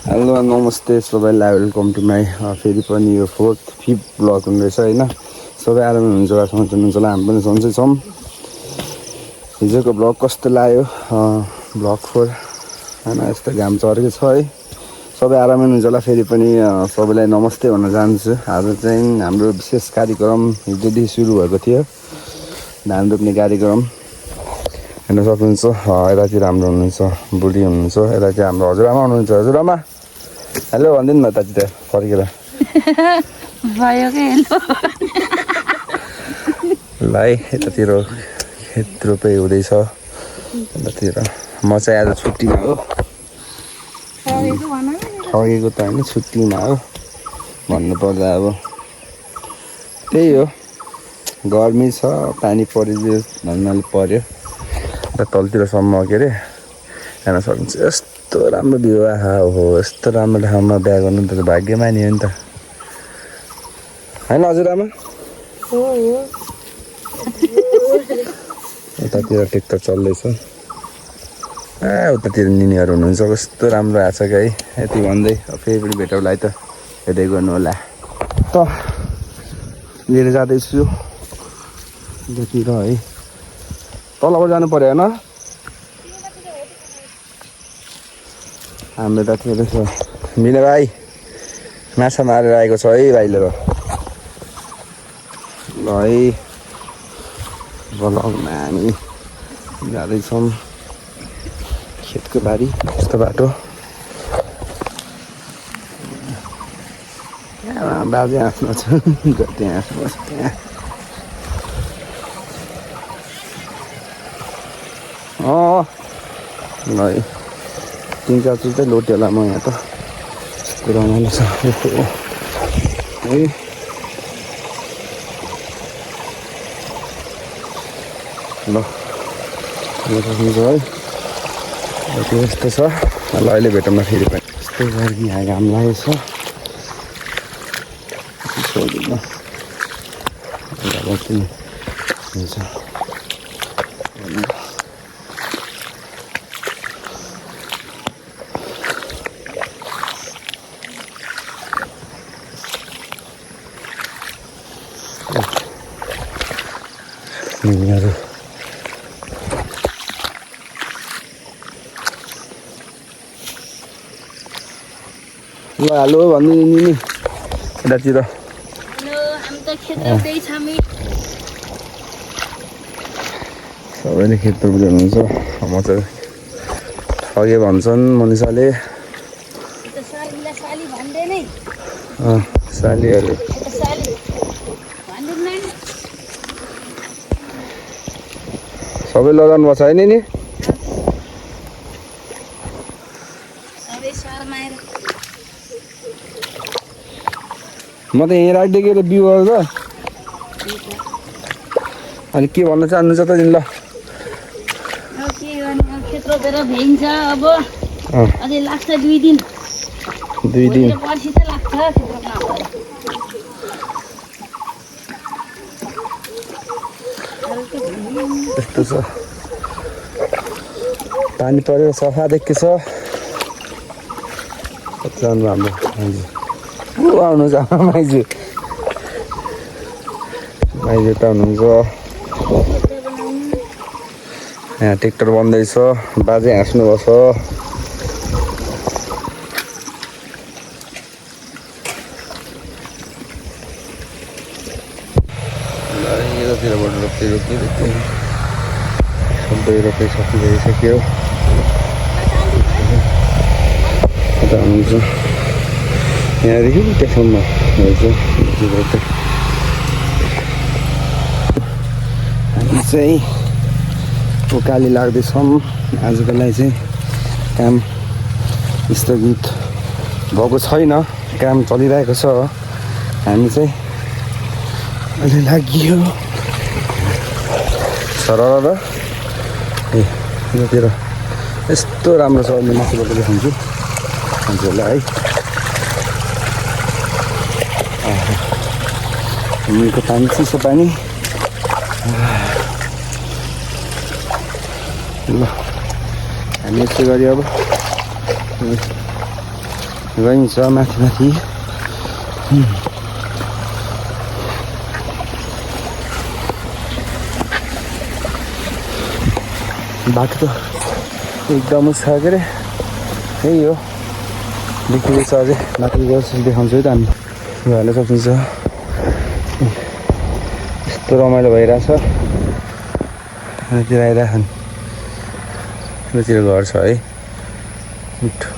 Hello नमस्ते सबैलाई welcome to my फेरि पनि यो फिफ्थ ब्लग हुँदैछ होइन। सबै आराम हुनुहुन्छ होला, सन्चै हुनुहुन्छ होला, हामी पनि सन्चै छौँ। हिजोको ब्लग कस्तो लाग्यो ब्लग 4 होइन। यस्तो घाम चढेको छ है। सबै आरामै हुनुहुन्छ होला। फेरि पनि सबैलाई नमस्ते भन्न चाहन्छु। आज चाहिँ हाम्रो विशेष कार्यक्रम हिजोदेखि सुरु भएको थियो, धान रोप्ने कार्यक्रम हेर्न सक्नुहुन्छ। यतातिर हाम्रो हुनुहुन्छ बुढी हुनुहुन्छ, यता चाहिँ हाम्रो हजुरआमा हुनुहुन्छ। हजुरआमा हेलो भनिदिनु न यतातिर फर्केर। भयो के हेलो ल है, यतातिर खेत रोपाइ हुँदैछ। यतातिर म चाहिँ आज छुट्टीमा हो, ठगेको त होइन, छुट्टीमा हो भन्नुपर्दा। अब त्यही हो, गर्मी छ, पानी परिदियो भन्नाले पर्यो। तलतिरसम्म के अरे हेर्न सक्नुहुन्छ। यस्तो राम्रो भ्यू हो, यस्तो राम्रो ठाउँमा बिहा गर्नु त भाग्यमानी हो नि त, होइन हजुरआमा? उतातिर ट्र्याक्टर चल्दैछ, उतातिर निनीहरू हुनुहुन्छ। कस्तो राम्रो आएको छ कि है। यति भन्दै फेरि पनि भेटौँला है त, हेर्दै गर्नु होला त। लिएर जाँदैछु उतातिर है, तलबाट जानु पर्यो होइन। हाम्रो यतातिर छ मिना भाइ, माछा मारेर आएको छ है भाइले। ल है, ब्लगमा हामी जाँदैछौँ खेतको बारी। यस्तो बाटो बाजे हाँस्न छ, त्यहाँ हाँस्नु त्यहाँ। ल है, 3-4 चुटै लोट्यो होला म यहाँ त। यस्तो रमाइलो छ है। ल सक्नुहुन्छ है, यस्तो छ। ल अहिले भेटौँ न फेरि पनि। यस्तै गरी यहाँ घाम लागेको छ, सोधिनँ हुन्छ। निनीहरू ल हेलो भनिदिनु निनी यतातिर। सबैले खेत रोप्दै हुनुहुन्छ। म चाहिँ ठगे भन्छन् मनिषाले, सालीहरू। सबै लगाउनु भएको छ होइन नि? म त यहीँ राखिदिएको त बिउ गरेर। अनि के भन्न चाहनुहुन्छ त नि? ल खेत रोपेर भ्याइन्छ अब, अझै लाग्छ 2 दिन। 2 दिन पर्सि चाहिँ लाग्छ खेत रोप्न। यस्तो छ, पानी पऱ्यो, सफा देखेको छ। जानु हाम्रो माइजू आउनुहुन्छ, माइजू त हुनुहुन्छ। यहाँ ट्र्याक्टर बन्दैछ, बाजे हाँस्नुभएको छ। यतातिरबाट रोप्दै सबै रोपाइ सकिसक्यो। यता हुनुहुन्छ, यहाँदेखि त्यहाँसम्म हुन्छ। हामी चाहिँ उकाली लाग्दैछौँ। आजको लागि चाहिँ काम स्थगित भएको छैन, काम चलिरहेको छ। हामी चाहिँ अहिले लागियो सरर। यतातिर यस्तो राम्रो छ, अहिले माथिबाट देखाउँछु हजुरलाई है। मुनिको पानी चिसो पानी। ल हामी यस्तै गरी अब गइन्छ माथि माथि बाटो त एकदमै छ के अरे यही हो देखिँदैछ अझै माथि गएर देखाउँछु है त हामी हेर्न सक्नुहुन्छ यस्तो रमाइलो भइरहेछ यतातिर आइरहेको यतातिर घर छ है मिठो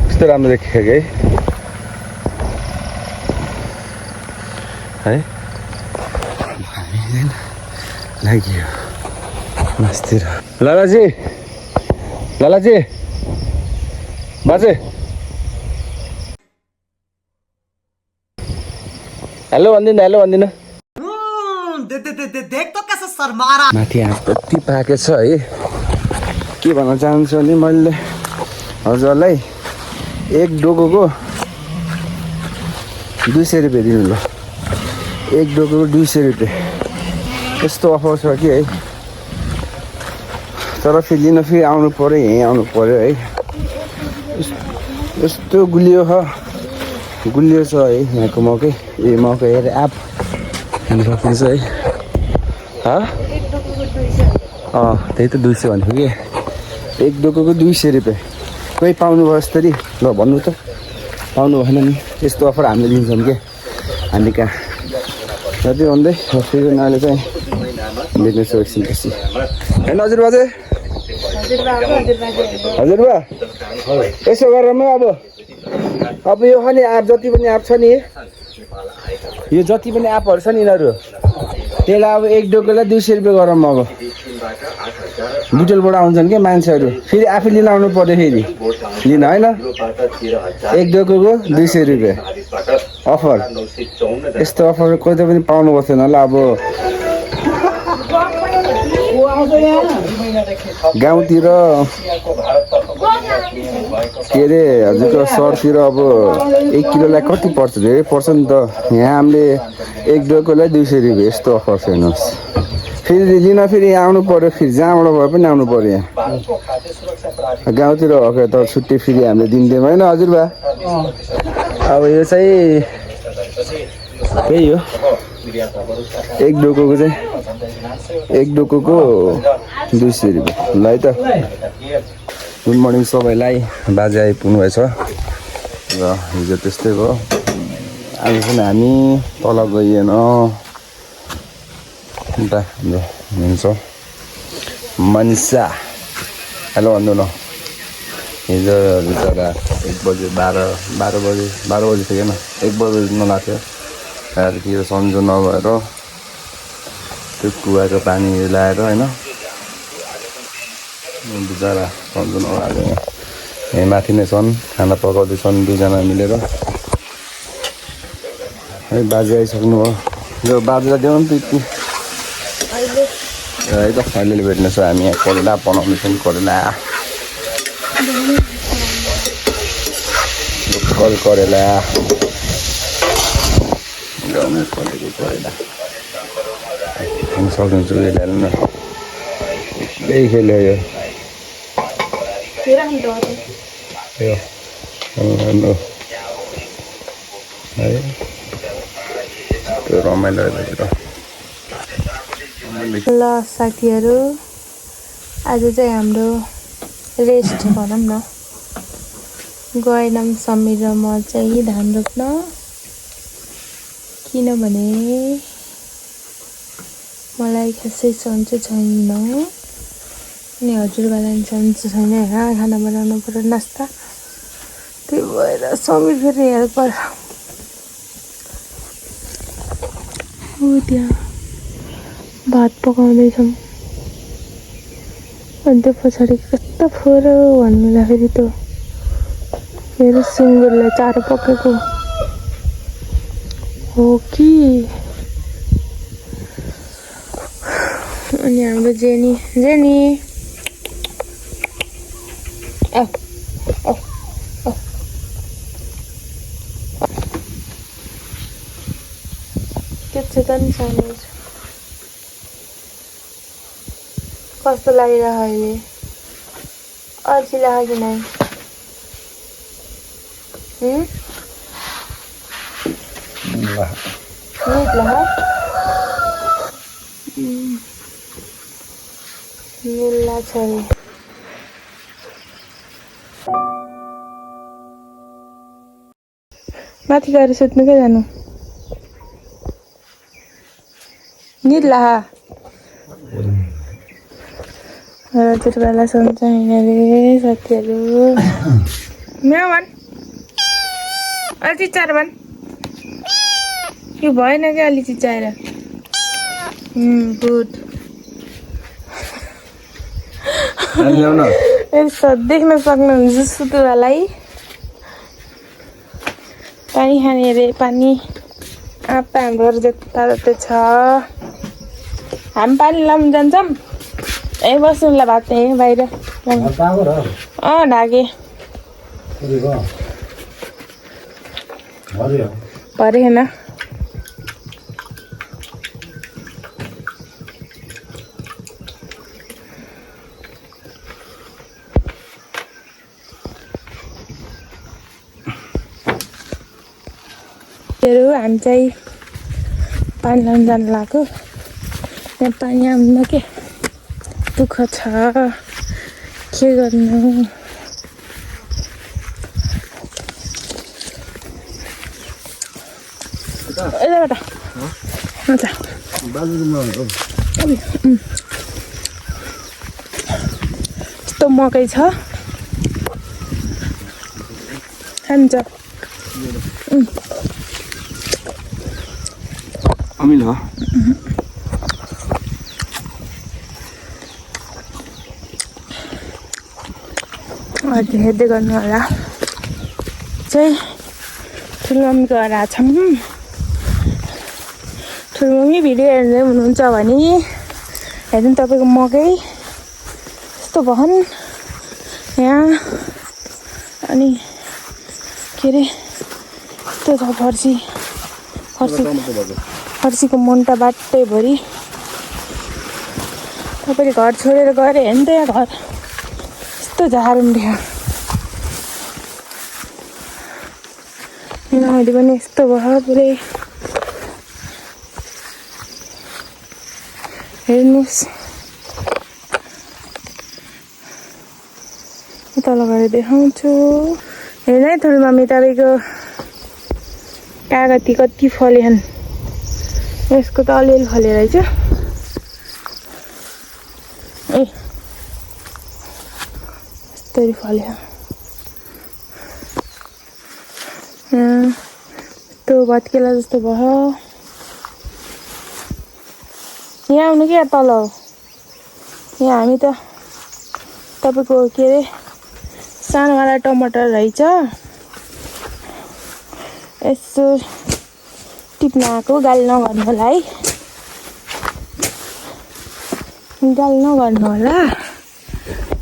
यस्तो राम्रो देखियो कि है हामी लाग्यो मासतिर लालाजी बाजे हेलो भन्दिनँ माथि आँप कति पाकेछ है के भन्न चाहन्छु भने मैले हजुरलाई एक डोकोको 200 रुपियाँ दिनु ल एक डोकोको 200 रुपियाँ यस्तो अफर छ कि है तर फेरि लिन फेरि आउनु पर्यो यहीँ आउनु पर्यो है यस्तो गुलियो छ है यहाँको मकै हेर एप हेर्नु सक्नुहुन्छ है त्यही त 200 भनेको कि एक डोकोको 200 रुपियाँ कोही पाउनु भयो यसरी ल भन्नु त पाउनु भएन नि यस्तो अफर हामीले दिन्छौँ क्या हामी कहाँ जति भन्दै फेरि अहिले चाहिँ बेच्नेछु एकछिन पछि होइन हजुरबा यसो गरेर म अब यो खाने एप जति पनि एप छ नि यो जति पनि एपहरू छ नि यिनीहरू त्यसलाई अब एक डोकोलाई 200 रुपियाँ गरौँ अब बुटलबाट आउँछन् क्या मान्छेहरू फेरि आफै लिन आउनु पर्यो फेरि लिन होइन एक डोकोको 200 रुपियाँ अफर यस्तो अफर कोही त पनि पाउनु पर्दैन होला अब गाउँतिर के अरे हजुरको सहरतिर अब 1 किलोलाई कति पर्छ धेरै पर्छ नि त यहाँ हामीले एक डोकोलाई 200 रुपियाँ यस्तो अफर छ हेर्नुहोस् फेरि लिन फेरि आउनु पर्यो फेरि जहाँबाट भए पनि आउनु पर्यो यहाँ गाउँतिर हके त छुट्टी फेरि हामीले दिन्थ्यौँ होइन हजुरबा अब यो चाहिँ त्यही हो एक डोकोको 200 रुपियाँ ल है त गुड मर्निङ सबैलाई बाजे आइपुग्नु भएछ र हिजो त्यस्तै भयो आज चाहिँ हामी तल गइएन अन्त हाम्रो हुन्छ मनिषा हेलो भन्नु न हिजो बिचरा 1 बजे 12 बजे थिएन 1 बजे नलाग्थ्यो त्यहाँदेखि सन्जो नभएर त्यो कुवाको पानी ल्याएर होइन बिचरा सन्जो नभएर यहीँ माथि नै छन् खाना पकाउँदैछन् 2 जना मिलेर है बाजे आइसक्नु भयो यो बाजेलाई देऊ नि त है त अहिले भेट्नेछ हामी यहाँ करेला बनाउँदैछौँ करेला लोकल करेला गाउँमा फलेको करेला हामी सक्नुहुन्छ उयो ल्याउनु न त्यही खेल्यो यो है त्यो रमाइलो ल साथीहरू आज चाहिँ हाम्रो रेस्ट भनौँ न गएनौँ समीर र म चाहिँ धान रोप्न किनभने मलाई खासै सन्चो छैन अनि हजुरबालाई सन्चो छैन होइन खाना बनाउनु पर्यो नास्ता त्यही भएर समीर फेरि हेल्पर हो त्यहाँ भात पकाउँदैछौँ अनि त्यो पछाडि कस्तो फोहोरो भन्नुलाई त फेरि सुँगुरलाई चारो पकाएको हो कि अनि हाम्रो जेनी के छ त नि सानो कस्तो लागिरहेको अहिले अल्छी लाग्यो कि नै मिल्ला छ अरे। माथि गएर सुत्नु के जानु निला हजुरबाला सन्चै होइन रे साथीहरू। मेरो भन् अलि चिच्चाएर भन् यो भएन क्या अलि चिच्चाएर गुड यस्तो देख्न सक्नुहुन्छ सुतुवालाई पानी खाने अरे पानी आप्पा हाम्रो जता जता छ हामी पानी लाउनु जान्छौँ ए बस्नुलाई भात ए बाहिर ढाके भरेन हामी चाहिँ पानी लाउनु जानु लाग्यो यहाँ पानी आउनु के दुःख छ के गर्नु यताबाट हुन्छ यस्तो मकै छ खान्छ अमिल हो हेर्दै गर्नु होला चाहिँ ठुलोमम्मीको घर आएको छौँ ठुलोमम्मी भिडियो हेर्दै हुनुहुन्छ भने हेर्नु तपाईँको मकै यस्तो भन यहाँ अनि के अरे यस्तो छ फर्सीको मुन्टा बाटैभरि तपाईँले घर छोडेर गएर हेर्नु त यहाँ घर यस्तो झारुन्ड्यो अहिले पनि यस्तो भयो पुरै हेर्नुहोस् तल गएर देखाउँछु हेर्नु है ठुलोमम्मी तपाईँको कागती कति फल्यो यसको त अलिअलि फलेर रहेछ ए यस्तरी फल्यो यस्तो भत्केला जस्तो भयो यहाँ आउनु क्या तल हो यहाँ हामी त तपाईँको के अरे सानोवाला टमाटर रहेछ यसो टिप्न आएको गाली नगर्नु होला है गाली नगर्नु होला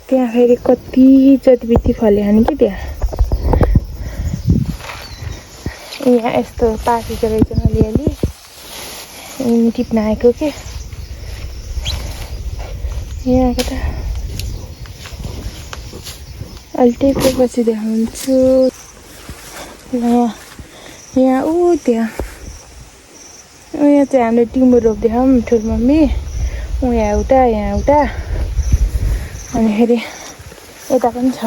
त्यहाँ फेरि कति जतिबित्ती फल्यो नि कि त्यहाँ यहाँ यस्तो पाकेको रहेछ अलिअलि टिप्न आएको के यहाँ आएको त अलि टेपेपछि देखाउँछु यहाँ ऊ त्यहाँ यहाँ चाहिँ हामीले टिमुर रोप्दैछौँ ठुलोमम्मी यहाँ एउटा अनि फेरि यता पनि छ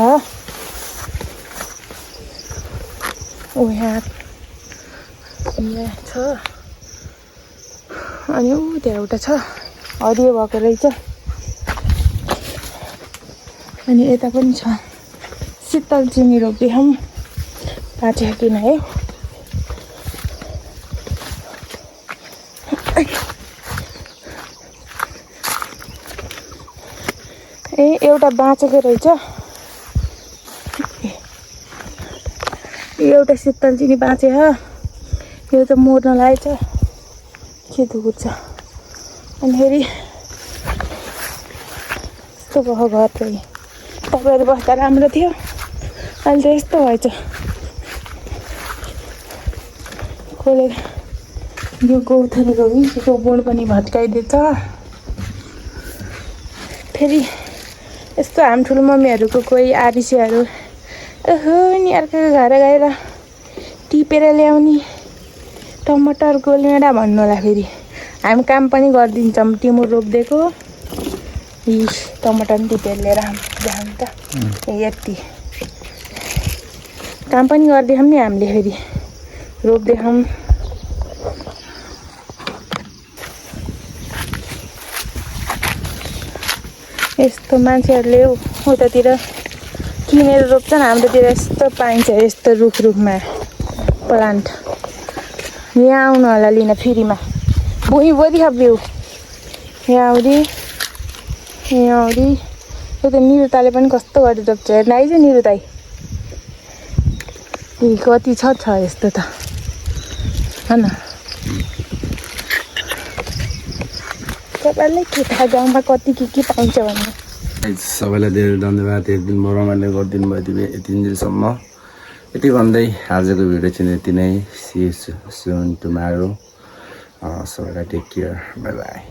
यहाँ छ अनि ऊ त्यहाँ एउटा छ हरियो भएको रहेछ अनि यता पनि छ शीतल चिनी रोप्दैछौँ पाठ्या किन है ए एउटा बाँचेको रहेछ एउटा शीतल चिनी बाँचे हो यो त मर्न लागेछ के दुख्छ अनि फेरि यस्तो भयो घर चाहिँ तपाईँहरू बस्दा राम्रो थियो अहिले त यस्तो भएछ कसले यो गौथलीको यो बोर्ड पनि भत्काइदिएछ फेरि यस्तो हामी ठुलो मम्मीहरूको कोही आरिसीहरू ओहो नि अर्को घर गएर टिपेर ल्याउने टमाटर गोलमेडा भन्नु होला फेरि हामी काम पनि गरिदिन्छौँ टिमुर रोपिदिएको टमाटर पनि टिपेर लिएर जाऊँ त यति काम पनि गरिदिएछौँ नि हामीले फेरि रोपिदिएछौँ यस्तो मान्छेहरूले उतातिर किनेर रोप्छन् हाम्रोतिर यस्तो पाइन्छ यस्तो रुखमा प्लान्ट यहाँ आउनु होला लिन फ्रीमा भुइँभरि छ बिउ यहाँ आउँदै यो त निरुताले पनि कस्तो गरेर रोप्छ हेर्न आइज निरुताई कति छ यस्तो त होइन तपाईँलाई के थाहा गाउँमा कति के पाइन्छ भन्ने सबैलाई धेरै धन्यवाद एक दिन म रमाइलो गरिदिनु भयो यति दिनसम्म यति भन्दै आजको भिडियो चाहिँ यति नै सी यू सुन टुमारो सबैलाई टेक केयर बाई बाई